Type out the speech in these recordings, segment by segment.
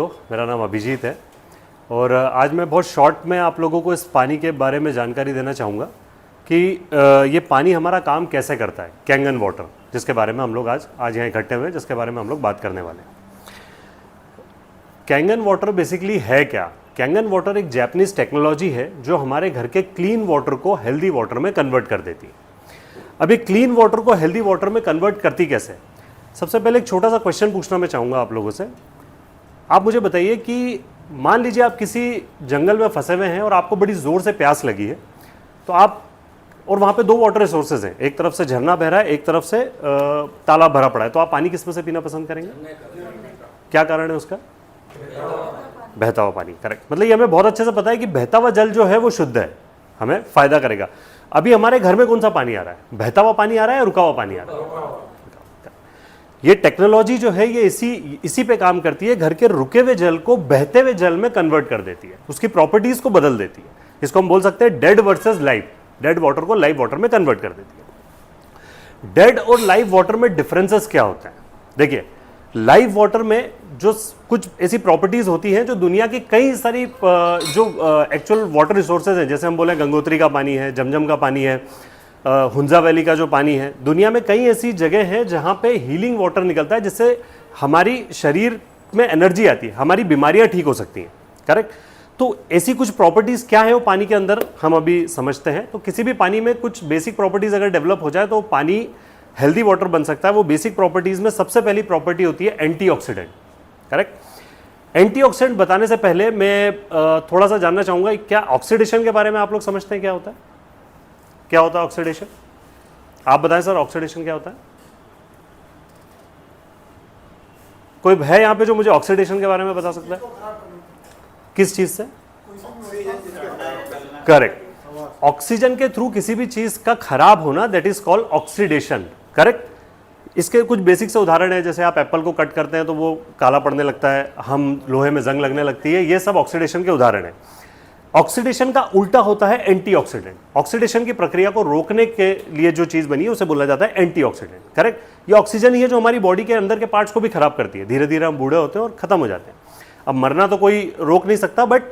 तो मेरा नाम अभिजीत है और आज मैं बहुत शॉर्ट में आप लोगों को इस पानी के बारे में जानकारी देना चाहूँगा कि ये पानी हमारा काम कैसे करता है। कैंगन वाटर, जिसके बारे में हम लोग आज यहाँ इकट्ठे हुए, जिसके बारे में हम लोग बात करने वाले हैं। कैंगन वाटर बेसिकली है क्या? कैंगन वाटर एक जापानीज टेक्नोलॉजी है जो हमारे घर के क्लीन वाटर को हेल्दी वाटर में कन्वर्ट कर देती है। अब ये क्लीन वाटर को हेल्दी वाटर में कन्वर्ट करती कैसे? सबसे पहले एक छोटा सा क्वेश्चन पूछना मैं चाहूँगा आप लोगों से। आप मुझे बताइए कि मान लीजिए आप किसी जंगल में फंसे हुए हैं और आपको बड़ी ज़ोर से प्यास लगी है, तो आप और वहाँ पे दो वाटर रिसोर्सेज हैं, एक तरफ से झरना बह रहा है, एक तरफ से तालाब भरा पड़ा है, तो आप पानी किस में से पीना पसंद करेंगे? क्या कारण है उसका? बहता हुआ पानी। करेक्ट। मतलब ये हमें बहुत अच्छे से पता है कि बहता हुआ जल जो है वो शुद्ध है, हमें फायदा करेगा। अभी हमारे घर में कौन सा पानी आ रहा है? बहता हुआ पानी आ रहा है या रुका हुआ पानी आ रहा है? ये टेक्नोलॉजी जो है ये इसी पे काम करती है, घर के रुके हुए जल को बहते हुए जल में कन्वर्ट कर देती है, उसकी प्रॉपर्टीज को बदल देती है। इसको हम बोल सकते हैं dead versus live. Dead water को लाइव वाटर में कन्वर्ट कर देती है। डेड और लाइव वाटर में डिफरेंसेस क्या होता है? देखिए, लाइव वाटर में जो कुछ ऐसी प्रॉपर्टीज होती हैं जो दुनिया की कई सारी जो एक्चुअल वाटर रिसोर्सेज हैं, जैसे हम बोले गंगोत्री का पानी है, जमजम का पानी है, हुंजा वैली का जो पानी है, दुनिया में कई ऐसी जगह हैं जहां पे हीलिंग वाटर निकलता है, जिससे हमारी शरीर में एनर्जी आती है, हमारी बीमारियां ठीक हो सकती हैं। करेक्ट। तो ऐसी कुछ प्रॉपर्टीज क्या है वो पानी के अंदर हम अभी समझते हैं। तो किसी भी पानी में कुछ बेसिक प्रॉपर्टीज अगर डेवलप हो जाए तो पानी हेल्दी वाटर बन सकता है। वो बेसिक प्रॉपर्टीज में सबसे पहली प्रॉपर्टी होती है एंटीऑक्सीडेंट। करेक्ट। एंटीऑक्सीडेंट बताने से पहले मैं थोड़ा सा जानना चाहूंगा, क्या ऑक्सीडेशन के बारे में आप लोग समझते हैं क्या होता है? क्या होता है ऑक्सीडेशन? आप बताएं सर, ऑक्सीडेशन क्या होता है? कोई है यहां पे जो मुझे ऑक्सीडेशन के बारे में बता सकता है? किस चीज से? करेक्ट। ऑक्सीजन के थ्रू किसी भी चीज का खराब होना, that is called oxidation. Correct. इसके कुछ बेसिक से उदाहरण है, जैसे आप एप्पल को कट करते हैं तो वो काला पड़ने लगता है, हम लोहे में जंग लगने लगती है, ये सब ऑक्सीडेशन के उदाहरण है। ऑक्सीडेशन का उल्टा होता है एंटीऑक्सीडेंट। ऑक्सीडेशन की प्रक्रिया को रोकने के लिए जो चीज बनी है उसे बोला जाता है एंटीऑक्सीडेंट। करेक्ट। ये ऑक्सीजन ही है जो हमारी बॉडी के अंदर के पार्ट्स को भी खराब करती है। धीरे धीरे हम बूढ़े होते हैं और खत्म हो जाते हैं। अब मरना तो कोई रोक नहीं सकता, बट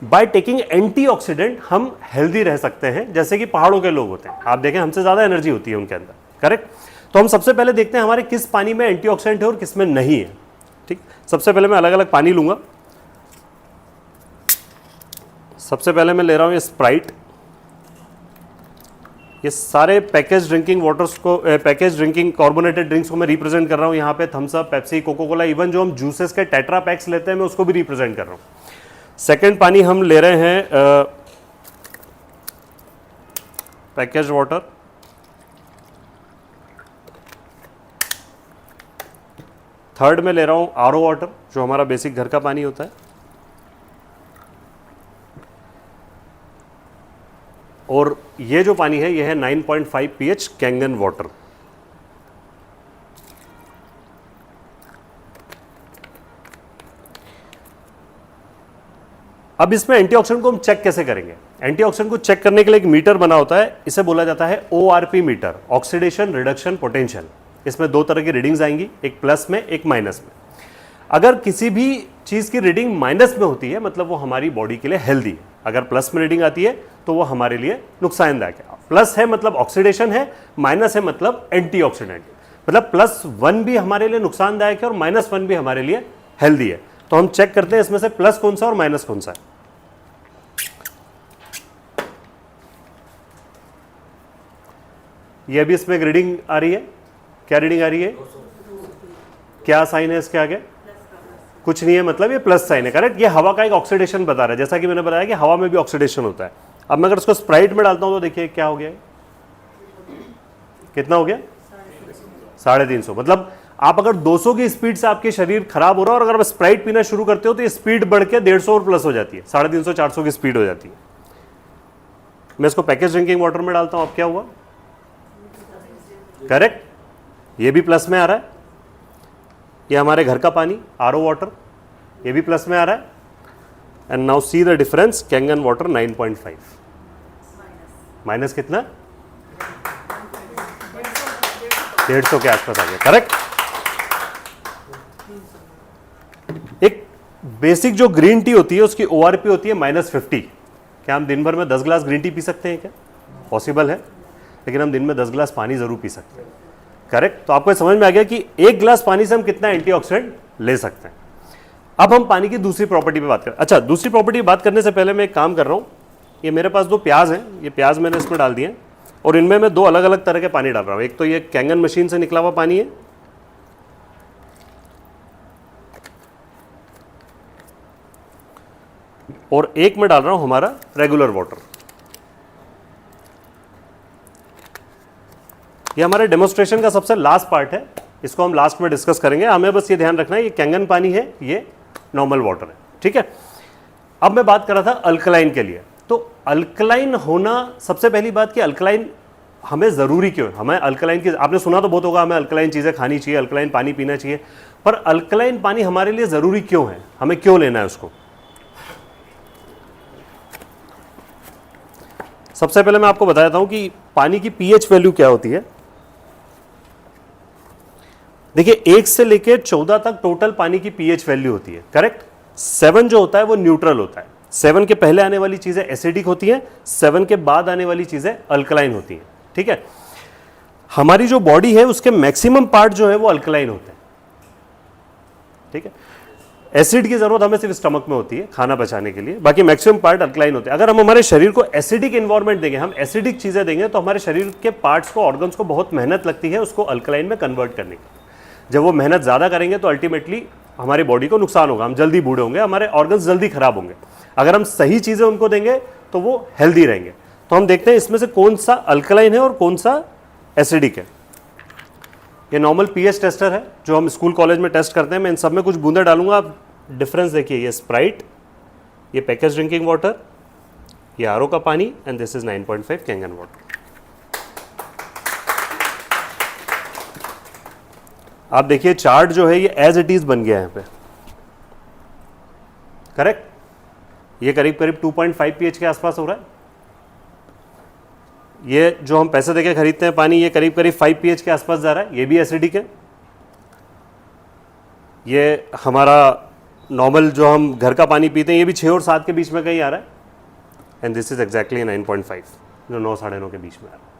बाय टेकिंग एंटीऑक्सीडेंट हम हेल्दी रह सकते हैं, जैसे कि पहाड़ों के लोग होते हैं। आप देखें, हमसे ज्यादा एनर्जी होती है उनके अंदर। करेक्ट। तो हम सबसे पहले देखते हैं हमारे किस पानी में एंटीऑक्सीडेंट है और किस में नहीं है। ठीक। सबसे पहले मैं अलग अलग पानी लूंगा। सबसे पहले मैं ले रहा हूं ये स्प्राइट। ये सारे पैकेज ड्रिंकिंग वाटर्स को, पैकेज ड्रिंकिंग कार्बोनेटेड ड्रिंक्स को मैं रिप्रेजेंट कर रहा हूं। यहां पे Thums Up, Pepsi, Coca Cola, even जो हम जूसेस के टेट्रा पैक्स लेते हैं मैं उसको भी रिप्रेजेंट कर रहा हूं। सेकंड पानी हम ले रहे हैं पैकेज वाटर। थर्ड में ले रहा हूं आरओ वाटर, जो हमारा बेसिक घर का पानी होता है। और ये जो पानी है ये है 9.5 pH कैंगन वाटर। अब इसमें एंटीऑक्सीडेंट को हम चेक कैसे करेंगे? एंटीऑक्सीडेंट को चेक करने के लिए एक मीटर बना होता है, इसे बोला जाता है ORP meter, oxidation reduction potential. इसमें दो तरह की रीडिंग्स आएंगी, एक प्लस में, एक माइनस में। अगर किसी भी चीज की रीडिंग माइनस में होती है मतलब वो हमारी बॉडी के लिए हेल्दी है। अगर प्लस में रीडिंग आती है तो वो हमारे लिए नुकसानदायक है। प्लस है मतलब ऑक्सीडेशन है, माइनस है मतलब एंटीऑक्सीडेंट। मतलब +1 भी हमारे लिए नुकसानदायक है और -1 भी हमारे लिए हेल्दी है। तो हम चेक करते हैं इसमें से प्लस कौन सा और माइनस कौन सा है। ये अभी इसमें एक रीडिंग आ रही है। क्या रीडिंग आ रही है? क्या साइन है इसके आगे? कुछ नहीं है, मतलब ये प्लस साइन है। करेक्ट। ये हवा का एक ऑक्सीडेशन बता रहा है, जैसा कि मैंने बताया कि हवा में भी ऑक्सीडेशन होता है। अब मैं अगर इसको स्प्राइट में डालता हूं तो देखिए क्या हो गया, कितना हो गया? 350। मतलब आप अगर 200 की स्पीड से आपके शरीर खराब हो रहा है और अगर आप स्प्राइट पीना शुरू करते हो तो ये स्पीड बढ़ के 150 और प्लस हो जाती है, 350 400 की स्पीड हो जाती है। मैं इसको पैकेज ड्रिंकिंग वाटर में डालता हूं, अब क्या हुआ? करेक्ट। ये भी प्लस में आ रहा है। ये हमारे घर का पानी आरओ वाटर, ये भी प्लस में आ रहा है। And now see the difference, Kangen water 9.5, minus कितना? 150 के आसपास आ गया। करेक्ट। एक बेसिक जो ग्रीन टी होती है उसकी ORP होती है -50। क्या हम दिन भर में 10 ग्लास ग्रीन टी पी सकते हैं क्या? पॉसिबल है, लेकिन हम दिन में 10 ग्लास पानी जरूर पी सकते हैं। करेक्ट। तो आपको समझ में आ गया कि 1 ग्लास पानी से हम कितना एंटीऑक्सीडेंट ले सकते हैं। अब हम पानी की दूसरी प्रॉपर्टी पे बात करें। अच्छा, दूसरी प्रॉपर्टी बात करने से पहले मैं एक काम कर रहा हूं। ये मेरे पास 2 प्याज हैं, ये प्याज मैंने इसमें डाल दिए और इनमें मैं 2 अलग अलग तरह के पानी डाल रहा हूं। एक तो ये कैंगन मशीन से निकला हुआ पानी है, और एक मैं डाल रहा हूं हमारा रेगुलर वाटर। ये हमारे डेमोन्स्ट्रेशन का सबसे लास्ट पार्ट है, इसको हम लास्ट में डिस्कस करेंगे। हमें बस ये ध्यान रखना है ये कैंगन पानी है, ये नॉर्मल वाटर है, ठीक है। अब मैं बात कर रहा था अल्कलाइन के लिए। तो अल्कलाइन होना, सबसे पहली बात कि अल्कलाइन हमें ज़रूरी क्यों है? हमें अल्कलाइन की, आपने सुना तो बहुत होगा हमें अल्कलाइन चीज़ें खानी चाहिए, अल्कलाइन पानी पीना चाहिए, पर अल्कलाइन पानी हमारे लिए ज़रूरी क्यों है? हमें क्यों लेना है उसको? सबसे पहले मैं आपको बता देता हूं कि पानी की pH वैल्यू क्या होती है। देखिए, 1 से लेकर 14 तक टोटल पानी की pH वैल्यू होती है, करेक्ट। 7 जो होता है वो न्यूट्रल होता है। 7 के पहले आने वाली चीजें एसिडिक होती हैं, 7 के बाद आने वाली चीजें अल्कलाइन होती हैं, ठीक है। हमारी जो बॉडी है उसके मैक्सिमम पार्ट जो है वो अल्कलाइन होते हैं, ठीक है। एसिड की जरूरत हमें सिर्फ स्टमक में होती है खाना पचाने के लिए, बाकी मैक्सिमम पार्ट अल्कलाइन होते हैं। अगर हम हमारे शरीर को एसिडिक एनवायरनमेंट देंगे, हम एसिडिक चीजें देंगे, तो हमारे शरीर के पार्ट्स को, ऑर्गन्स को बहुत मेहनत लगती है उसको अल्कलाइन में कन्वर्ट करने की। जब वो मेहनत ज़्यादा करेंगे तो अल्टीमेटली हमारी बॉडी को नुकसान होगा, हम जल्दी बूढ़े होंगे, हमारे ऑर्गन्स जल्दी खराब होंगे। अगर हम सही चीज़ें उनको देंगे तो वो हेल्दी रहेंगे। तो हम देखते हैं इसमें से कौन सा अल्कलाइन है और कौन सा एसिडिक है। ये नॉर्मल pH टेस्टर है जो हम स्कूल कॉलेज में टेस्ट करते हैं। मैं इन सब में कुछ बूंदे डालूंगा, आप डिफरेंस देखिए। ये स्प्राइट, ये पैकेज ड्रिंकिंग वाटर, ये RO का पानी, and this is 9.5 Kangen water. आप देखिए चार्ट जो है ये एज इट इज बन गया है यहाँ पे, करेक्ट। ये करीब करीब 2.5 pH के आसपास हो रहा है। ये जो हम पैसे देके खरीदते हैं पानी, ये करीब करीब 5 pH के आसपास जा रहा है, ये भी एसिडिक है। ये हमारा नॉर्मल जो हम घर का पानी पीते हैं ये भी 6 और 7 के बीच में कहीं आ रहा है, एंड दिस इज एग्जैक्टली 9.5 जो 9 साढ़े 9 के बीच में आ रहा है।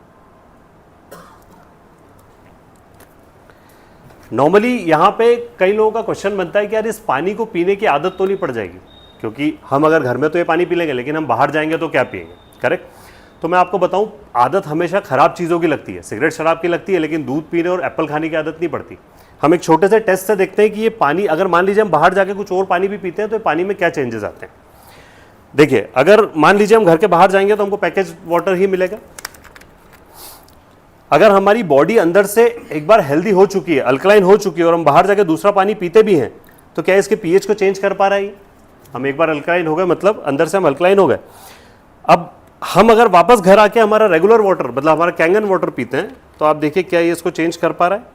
नॉर्मली यहाँ पे कई लोगों का क्वेश्चन बनता है कि यार इस पानी को पीने की आदत तो नहीं पड़ जाएगी, क्योंकि हम अगर घर में तो ये पानी पी लेंगे लेकिन हम बाहर जाएंगे तो क्या पिएंगे, करेक्ट। तो मैं आपको बताऊं, आदत हमेशा खराब चीज़ों की लगती है, सिगरेट शराब की लगती है, लेकिन दूध पीने और एप्पल खाने की आदत नहीं पड़ती। हम एक छोटे से टेस्ट से देखते हैं कि ये पानी, अगर मान लीजिए हम बाहर जाके कुछ और पानी भी पीते हैं तो पानी में क्या चेंजेस आते हैं। देखिए, अगर मान लीजिए हम घर के बाहर जाएंगे तो हमको पैकेज वाटर ही मिलेगा। अगर हमारी बॉडी अंदर से एक बार हेल्दी हो चुकी है, अल्कलाइन हो चुकी है, और हम बाहर जाके दूसरा पानी पीते भी हैं, तो क्या इसके pH को चेंज कर पा रहा है? हम एक बार अल्कलाइन हो गए, मतलब अंदर से हम अल्कलाइन हो गए। अब हम अगर वापस घर आके हमारा रेगुलर वाटर, मतलब हमारा कैंगन वाटर पीते हैं, तो आप देखिए क्या ये इसको चेंज कर पा रहा है?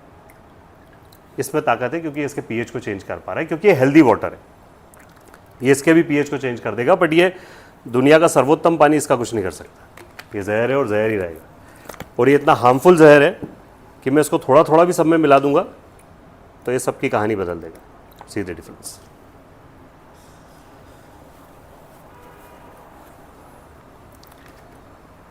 इसमें ताकत है क्योंकि इसके pH को चेंज कर पा रहा है, क्योंकि ये हेल्दी वाटर है। ये इसके भी pH को चेंज कर देगा, बट ये दुनिया का सर्वोत्तम पानी इसका कुछ नहीं कर सकता। ये जहर है और जहर ही रहेगा, और ये इतना हार्मफुल जहर है कि मैं इसको थोड़ा थोड़ा भी सब में मिला दूंगा तो ये सबकी कहानी बदल देगा। See the difference.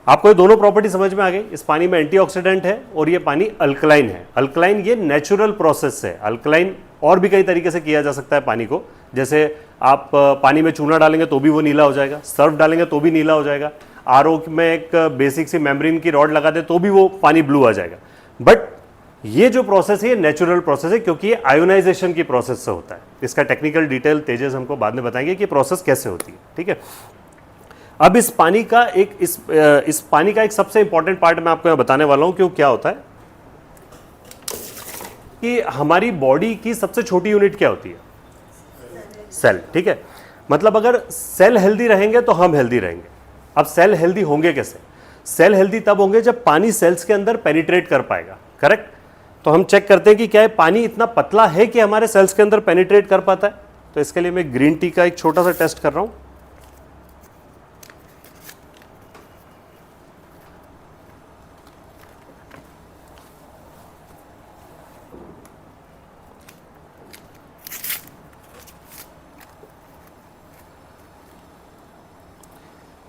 आपको ये दोनों प्रॉपर्टी समझ में आ गई। इस पानी में एंटीऑक्सीडेंट है और ये पानी अल्कलाइन है। अल्कलाइन ये नेचुरल प्रोसेस है। अल्कलाइन और भी कई तरीके से किया जा सकता है पानी को, जैसे आप पानी में चूना डालेंगे तो भी वो नीला हो जाएगा, सर्फ डालेंगे तो भी नीला हो जाएगा, RO में एक बेसिक सी मेम्ब्रेन की रॉड लगा दे तो भी वो पानी ब्लू आ जाएगा। बट ये जो प्रोसेस है ये नेचुरल प्रोसेस है, क्योंकि ये आयोनाइजेशन की प्रोसेस से होता है। इसका टेक्निकल डिटेल तेजस हमको बाद में बताएंगे कि प्रोसेस कैसे होती है, ठीक है। अब इस पानी का एक सबसे इंपॉर्टेंट पार्ट मैं आपको बताने वाला हूं, क्यों क्या होता है कि हमारी बॉडी की सबसे छोटी यूनिट क्या होती है? सेल, ठीक है। मतलब अगर सेल हेल्दी रहेंगे तो हम हेल्दी रहेंगे। अब सेल हेल्दी होंगे कैसे? सेल हेल्दी तब होंगे जब पानी सेल्स के अंदर पेनिट्रेट कर पाएगा, करेक्ट। तो हम चेक करते हैं कि क्या पानी इतना पतला है कि हमारे सेल्स के अंदर पेनिट्रेट कर पाता है। तो इसके लिए मैं ग्रीन टी का एक छोटा सा टेस्ट कर रहा हूं।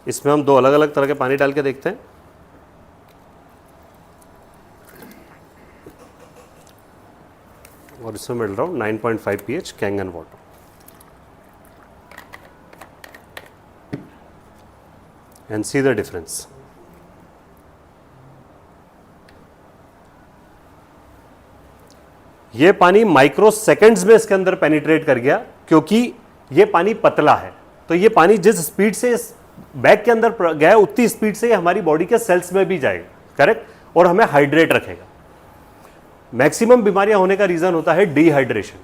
इसमें हम दो अलग अलग तरह के पानी डाल के देखते हैं। और इसमें मिल रहा हूँ 9.5 pH Kangen water. And see the difference. ये पानी माइक्रो सेकेंड्स में इसके अंदर पेनिट्रेट कर गया, क्योंकि ये पानी पतला है। तो ये पानी जिस स्पीड से इस बैग के अंदर गया उतनी स्पीड से हमारी बॉडी के सेल्स में भी जाएगा, करेक्ट, और हमें हाइड्रेट रखेगा। मैक्सिमम बीमारियां होने का रीजन होता है डिहाइड्रेशन,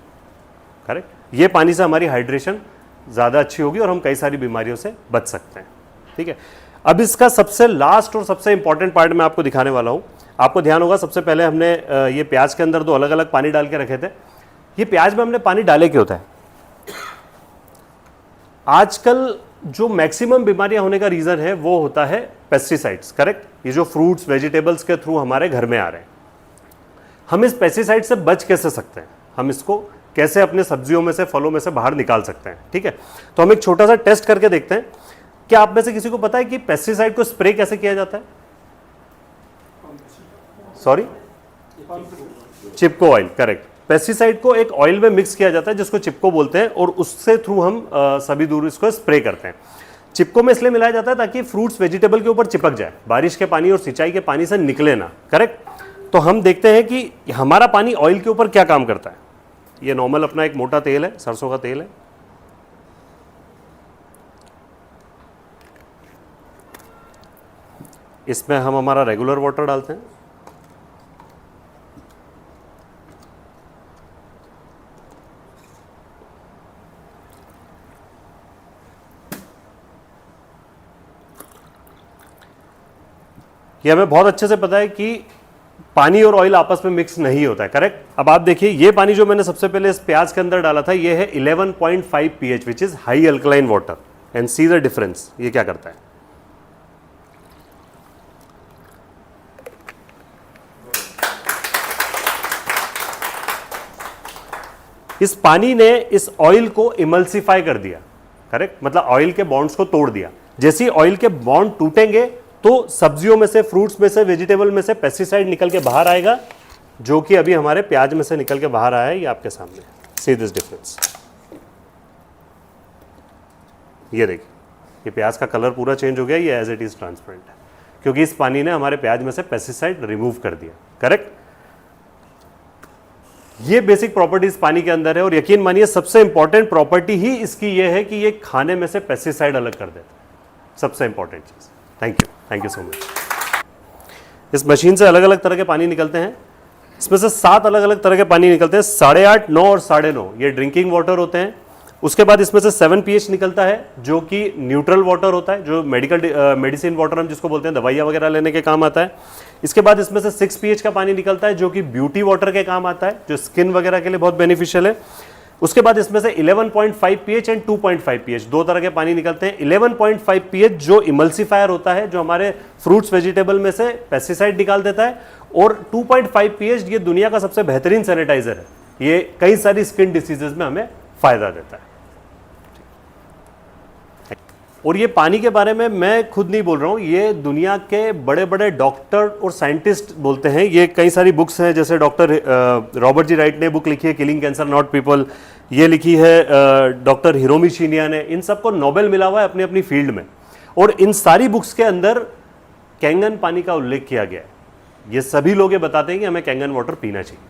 करेक्ट। ये पानी से हमारी हाइड्रेशन ज्यादा अच्छी होगी और हम कई सारी बीमारियों से बच सकते हैं, ठीक है। अब इसका सबसे लास्ट और सबसे इंपॉर्टेंट पार्ट मैं आपको दिखाने वाला हूं। आपको ध्यान होगा, सबसे पहले हमने ये प्याज के अंदर दो अलग अलग पानी डाल के रखे थे। ये प्याज में हमने पानी डाले क्यों होता है? आजकल जो मैक्सिमम बीमारियां होने का रीजन है वो होता है पेस्टिसाइड्स, करेक्ट। ये जो फ्रूट्स वेजिटेबल्स के थ्रू हमारे घर में आ रहे हैं, हम इस पेस्टिसाइड से बच कैसे सकते हैं? हम इसको कैसे अपने सब्जियों में से, फलों में से बाहर निकाल सकते हैं, ठीक है। तो हम एक छोटा सा टेस्ट करके देखते हैं। क्या आप में से किसी को पता है कि पेस्टिसाइड को स्प्रे कैसे किया जाता है? सॉरी, चिपको ऑयल, करेक्ट। पेस्टिसाइड को एक ऑयल में मिक्स किया जाता है जिसको चिपको बोलते हैं, और उससे थ्रू हम सभी दूर इसको स्प्रे करते हैं। चिपको में इसलिए मिलाया जाता है ताकि फ्रूट्स वेजिटेबल के ऊपर चिपक जाए, बारिश के पानी और सिंचाई के पानी से निकले ना, करेक्ट। तो हम देखते हैं कि हमारा पानी ऑयल के ऊपर क्या काम करता है। ये नॉर्मल अपना एक मोटा तेल है, सरसों का तेल है। इसमें हम हमारा रेगुलर वाटर डालते हैं। ये हमें बहुत अच्छे से पता है कि पानी और ऑयल आपस में मिक्स नहीं होता है, करेक्ट। अब आप देखिए, ये पानी जो मैंने सबसे पहले इस प्याज के अंदर डाला था, ये है 11.5 pH which is high alkaline water. And see the difference, ये क्या करता है। इस पानी ने इस ऑयल को इमल्सिफाई कर दिया, करेक्ट, मतलब ऑयल के बॉन्ड्स को तोड़ दिया। जैसे ही ऑयल के बॉन्ड टूटेंगे तो सब्जियों में से, फ्रूट्स में से, वेजिटेबल में से पेस्टिसाइड निकल के बाहर आएगा, जो कि अभी हमारे प्याज में से निकल के बाहर आया है। ये आपके सामने, सी दिस डिफरेंस। ये देखिए, ये प्याज का कलर पूरा चेंज हो गया, ये एज इट इज ट्रांसपेरेंट है, क्योंकि इस पानी ने हमारे प्याज में से पेस्टिसाइड रिमूव कर दिया, करेक्ट। ये बेसिक प्रॉपर्टीज पानी के अंदर है, और यकीन मानिए सबसे इंपॉर्टेंट प्रॉपर्टी ही इसकी ये है कि ये खाने में से पेस्टिसाइड अलग कर देता है, सबसे इंपॉर्टेंट चीज। Thank you so much. इस मशीन से अलग अलग तरह के पानी निकलते हैं। इसमें से 7 अलग अलग तरह के पानी निकलते हैं, 8.5, 9 और 9.5 ये ड्रिंकिंग वाटर होते हैं। उसके बाद इसमें से 7 pH निकलता है, जो कि न्यूट्रल वाटर होता है, जो मेडिसिन वाटर हम जिसको बोलते हैं, दवाइयाँ वगैरह लेने के काम आता है। इसके बाद इसमें से 6 pH का पानी निकलता है, जो कि ब्यूटी वाटर के काम आता है, जो स्किन वगैरह के लिए बहुत बेनिफिशियल है। उसके बाद इसमें से 11.5 pH एंड 2.5 pH 2 तरह के पानी निकलते हैं। 11.5 pH जो इमल्सिफायर होता है, जो हमारे फ्रूट्स वेजिटेबल में से पेस्टिसाइड निकाल देता है, और 2.5 pH ये दुनिया का सबसे बेहतरीन सैनिटाइजर है। ये कई सारी स्किन डिसीजेज में हमें फायदा देता है। और ये पानी के बारे में मैं खुद नहीं बोल रहा हूँ, ये दुनिया के बड़े बड़े डॉक्टर और साइंटिस्ट बोलते हैं। ये कई सारी बुक्स हैं, जैसे डॉक्टर रॉबर्ट जी राइट ने बुक लिखी है किलिंग कैंसर नॉट पीपल, ये लिखी है डॉक्टर हिरोमी शिनिया ने। इन सबको नोबेल मिला हुआ है अपनी अपनी फील्ड में, और इन सारी बुक्स के अंदर कैंगन पानी का उल्लेख किया गया है। ये सभी लोग ये बताते हैं कि हमें कैंगन वाटर पीना चाहिए।